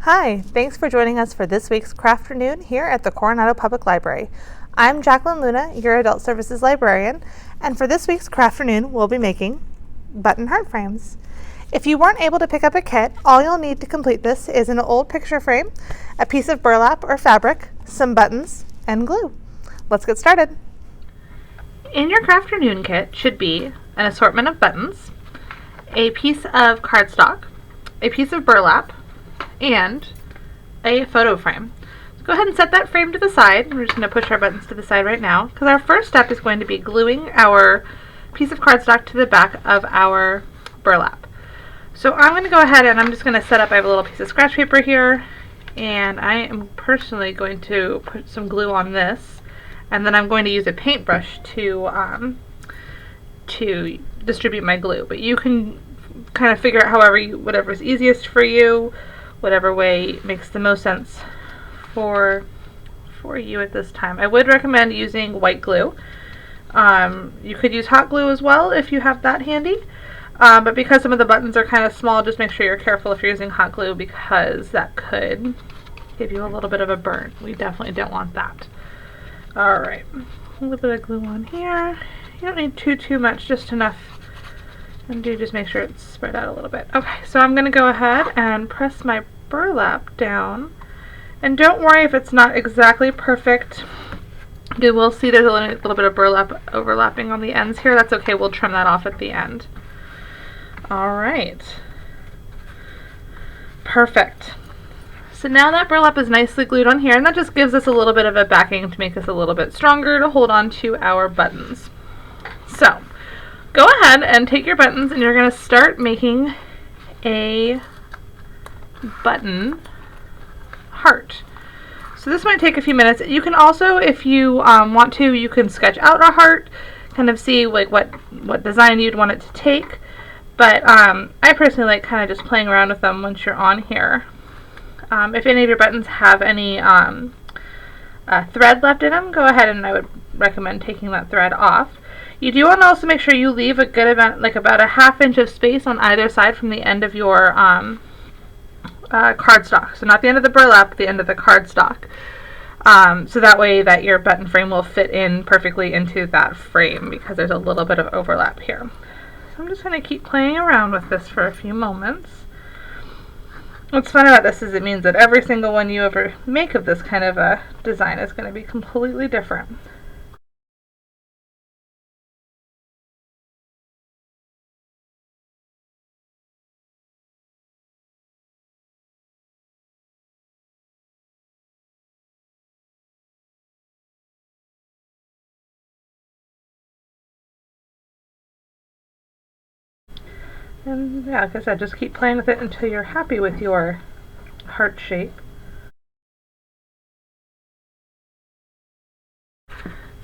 Hi, thanks for joining us for this week's Crafternoon here at the Coronado Public Library. I'm Jacqueline Luna, your Adult Services Librarian, and for this week's Crafternoon, we'll be making button heart frames. If you weren't able to pick up a kit, all you'll need to complete this is an old picture frame, a piece of burlap or fabric, some buttons, and glue. Let's get started. In your Crafternoon kit should be an assortment of buttons, a piece of cardstock, a piece of burlap, and a photo frame. So go ahead and set that frame to the side. We're just going to push our buttons to the side right now because our first step is going to be gluing our piece of cardstock to the back of our burlap. So I'm going to go ahead and I'm just going to set up, I have a little piece of scratch paper here, and I am personally going to put some glue on this, and then I'm going to use a paintbrush to distribute my glue. But you can kind of figure out whatever is easiest for you, whatever way makes the most sense for you at this time. I would recommend using white glue. You could use hot glue as well if you have that handy. But because some of the buttons are kind of small, just make sure you're careful if you're using hot glue because that could give you a little bit of a burn. We definitely don't want that. Alright, a little bit of glue on here. You don't need too much, just enough. And do just make sure it's spread out a little bit. Okay, so I'm going to go ahead and press my burlap down. And don't worry if it's not exactly perfect. You will see there's a little bit of burlap overlapping on the ends here. That's okay, we'll trim that off at the end. Alright. Perfect. So now that burlap is nicely glued on here, and that just gives us a little bit of a backing to make us a little bit stronger to hold on to our buttons. So, go ahead and take your buttons and you're going to start making a button heart. So this might take a few minutes. You can also, if you want to, you can sketch out a heart, kind of see like what design you'd want it to take. But I personally like kind of just playing around with them once you're on here. If any of your buttons have any thread left in them, go ahead and I would recommend taking that thread off. You do want to also make sure you leave a good amount, like about a ½ inch of space on either side from the end of your cardstock. So not the end of the burlap, the end of the cardstock. So that way that your button frame will fit in perfectly into that frame because there's a little bit of overlap here. So I'm just going to keep playing around with this for a few moments. What's fun about this is it means that every single one you ever make of this kind of a design is going to be completely different. And yeah, like I said, just keep playing with it until you're happy with your heart shape.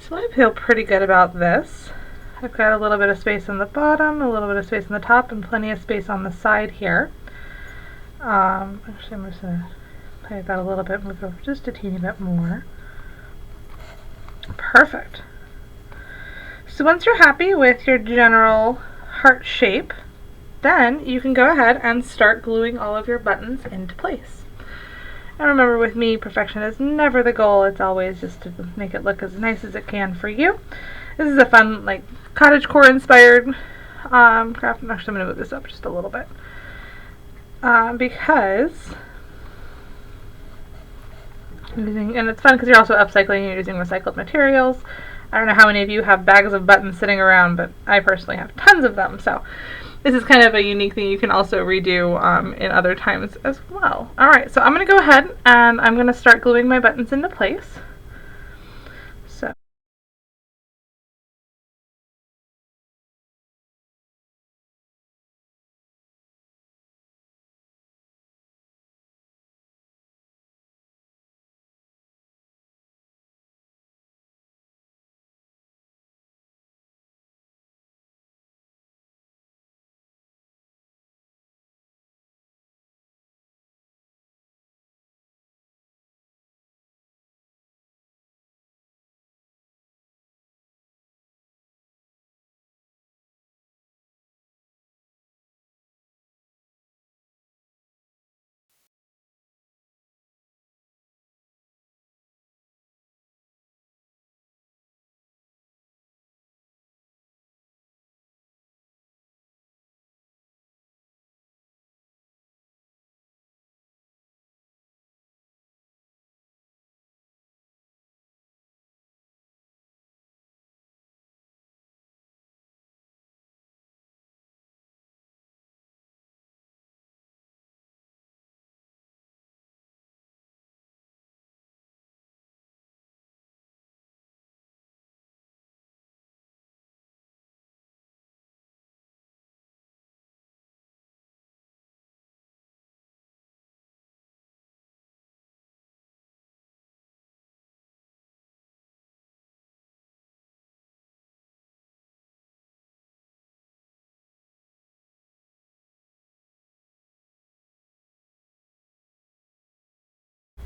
So I feel pretty good about this. I've got a little bit of space on the bottom, a little bit of space on the top, and plenty of space on the side here. Actually, I'm just going to play with that a little bit, move over just a teeny bit more. Perfect. So once you're happy with your general heart shape, then you can go ahead and start gluing all of your buttons into place. And remember, with me, perfection is never the goal. It's always just to make it look as nice as it can for you. This is a fun, like, cottagecore inspired craft. Actually, I'm going to move this up just a little bit. Because and it's fun because you're also upcycling, you're using recycled materials. I don't know how many of you have bags of buttons sitting around, but I personally have tons of them. So this is kind of a unique thing you can also redo in other times as well. Alright, so I'm going to go ahead and I'm going to start gluing my buttons into place.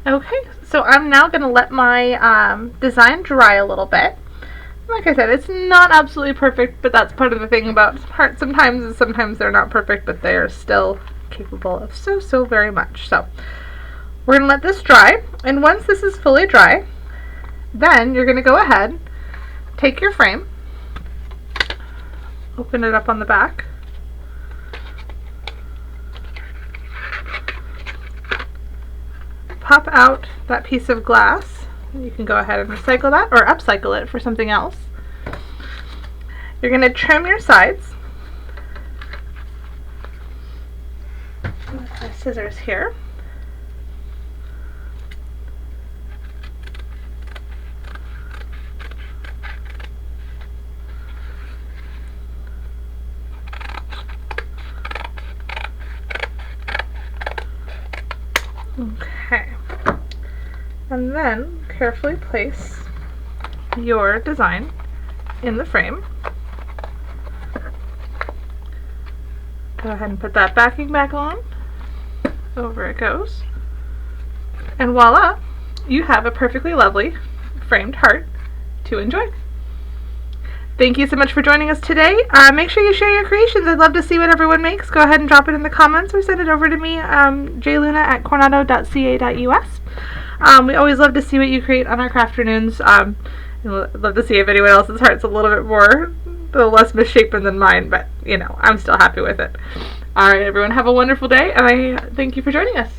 Okay, so I'm now going to let my design dry a little bit. Like I said, it's not absolutely perfect, but that's part of the thing about art sometimes is sometimes they're not perfect, but they are still capable of so very much. So we're going to let this dry, and once this is fully dry, then you're going to go ahead, take your frame, open it up on the back, pop out that piece of glass. You can go ahead and recycle that or upcycle it for something else. You're going to trim your sides. With my scissors here. Okay. And then carefully place your design in the frame. Go ahead and put that backing back on. Over it goes. And voila, you have a perfectly lovely framed heart to enjoy. Thank you so much for joining us today. Make sure you share your creations. I'd love to see what everyone makes. Go ahead and drop it in the comments or send it over to me, jluna@coronado.ca.us. We always love to see what you create on our Crafternoons. I'd love to see if anyone else's heart's a little less misshapen than mine, but I'm still happy with it. Alright everyone, have a wonderful day, and I thank you for joining us.